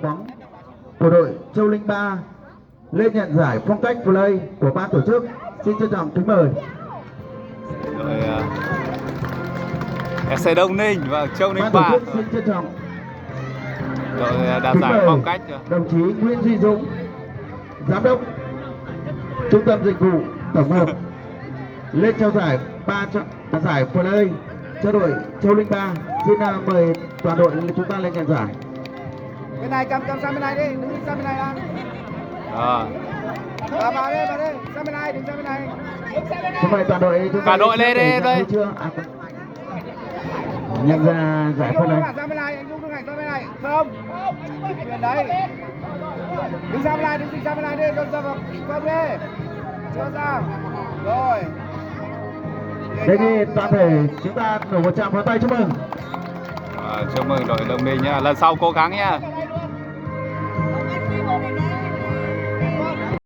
đội bóng của đội Châu Linh 3 lên nhận giải phong cách play của ban tổ chức. Xin trân trọng kính mời. Rồi FC Đông Ninh và Châu Ninh Ban tổ 3. chức xin trân trọng Rồi đạt kính giải mời phong cách rồi. đồng chí Nguyễn Duy Dũng, giám đốc Trung tâm Dịch vụ Tổng hợp lên trao giải giải play cho đội Châu Linh 3. Xin mời toàn đội chúng ta lên nhận giải. Bên này cầm sang bên này đi, đứng sang bên này đã. Vào đây, sang bên này, đứng sang bên này. Xin mời toàn đội chúng ta. Cả đội lên đi đây. Chưa? Nhận ra giải phân này. Sang bên này, anh Dung đứng sang bên này. Không. Bên đấy. Đứng sang bên này đi, cho vào không đi. Cho ra. Rồi. Thế thì toàn thể chúng ta nổ một tràng pháo tay chúc mừng. Chúc mừng đội Đông Ninh nhá. Lần sau cố gắng nhá.